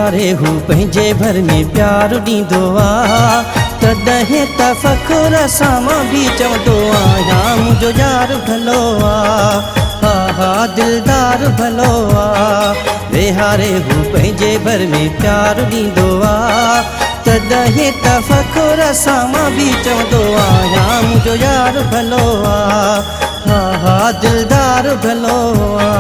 वेहारे हू पंहिंजे भर में प्यार ॾींदो आ, तॾहिं त फ़ख़्र सां मां बि चवंदो आहियां मुंहिंजो यार भलो आ, हा हा दिलदार भलो आ। वेहारे हू पंहिंजे भर में प्यार ॾींदो आ, तॾहिं त फ़ख़्र सां मां बि चवंदो आहियां मुंहिंजो यार भलो आ, हा हा दिलदार भलो आ।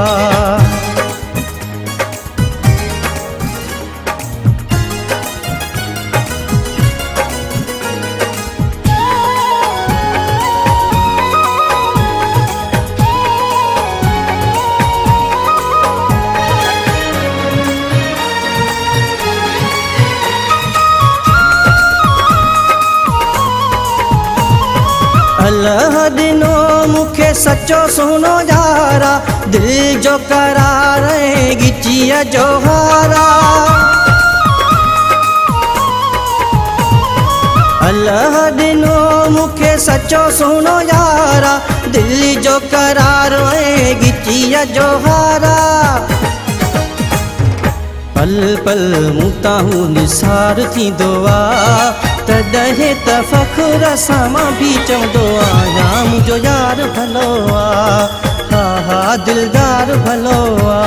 अल्लाह ॾिनो मूंखे सचो सुहिणो यारा, दिल जो करार ऐं गिचीअ जो हारा। अल्लाह ॾिनो मूंखे सचो सुहिणो यारा, दिल जो करार ऐं गिचीअ जो हारा। पल पल मूं तां हू निसार थींदो आ, तॾहिं त फ़ख़्र सां मां बि चवंदो आहियां मुंहिंजो यार भलो आ, हा हा दिलदार भलो आ।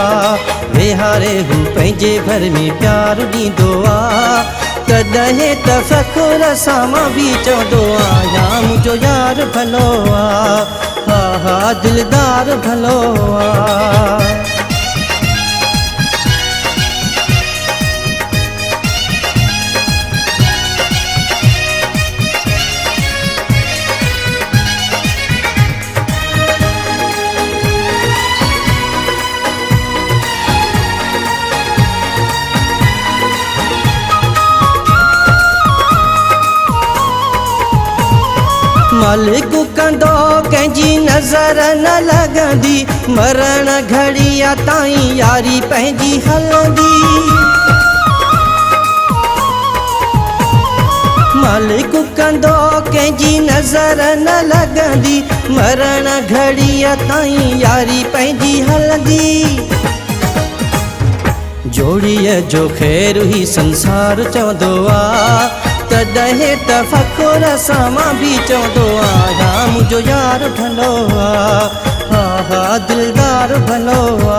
वेहारे हू पंहिंजे भर में प्यार ॾींदो आ, तॾहिं त फ़ख़्र सां मां बि चवंदो आहियां मुंहिंजो यार भलो आ, हा हा दिलदार भलो आ। मालिक कंदो कंहिंजी नज़र न लॻंदी, मरण घड़ीअ ताईं यारी पंहिंजी हलंदी। मालिक कंदो कंहिंजी नज़र न लॻंदी, मरण घड़ीअ ताईं यारी पंहिंजी हलंदी। जोड़ीअ जो ख़ैरु ही संसार चवंदो आ, तॾहिं त फ़ख़्र सां मां बि चवंदो आहियां मुंहिंजो यार भलो आ, हा हा दिलदार भलो आ।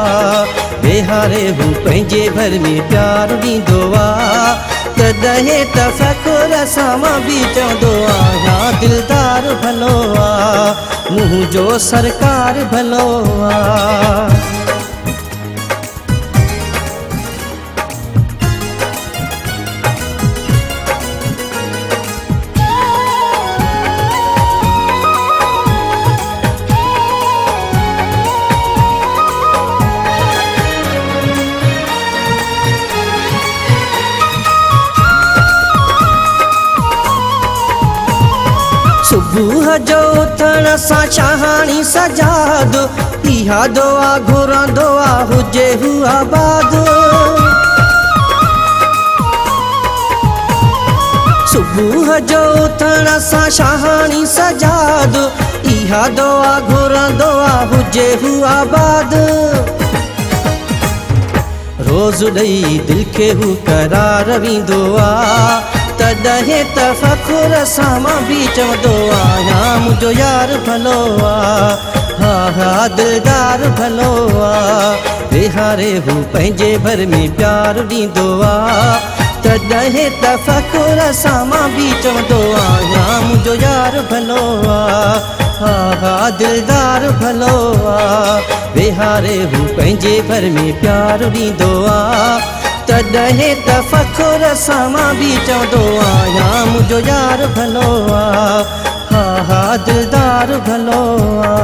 वेहारे हू पंहिंजे भर में प्यार ॾींदो आ, तॾहिं त फ़ख़्र सां मां बि चवंदो आहियां दिलदार भलो आ, मुंहिंजो सरकार भलो आ। सुबुह जो उथण सां शाहाणी सजाद, इहा दुआ घुरंदो आ हुजे हू आबाद। सुबुह जो उथण सां शाहाणी सजाद, इहा दुआ घुरंदो आ हुजे हू आबाद। रोज़ ॾेई दिल खे हू करार वींदो आ, तॾहिं त फ़ख़्र सां मां बि चवंदो आहियां मुंहिंजो यार भलो आ, हा हा दिलदार भलो आ। वेहारे हू पंहिंजे भर में प्यार ॾींदो आ, तॾहिं त फ़ख़्र सां मां बि चवंदो आहियां मुंहिंजो यार भलो आ, हा हा दिलदार भलो आ। वेहारे हू पंहिंजे भर में प्यार ॾींदो आ, तॾहिं त फ़ख़्र सां मां बि चवंदो आहियां मुंहिंजो यार भलो आ, हा हा दिलदार भलो आ।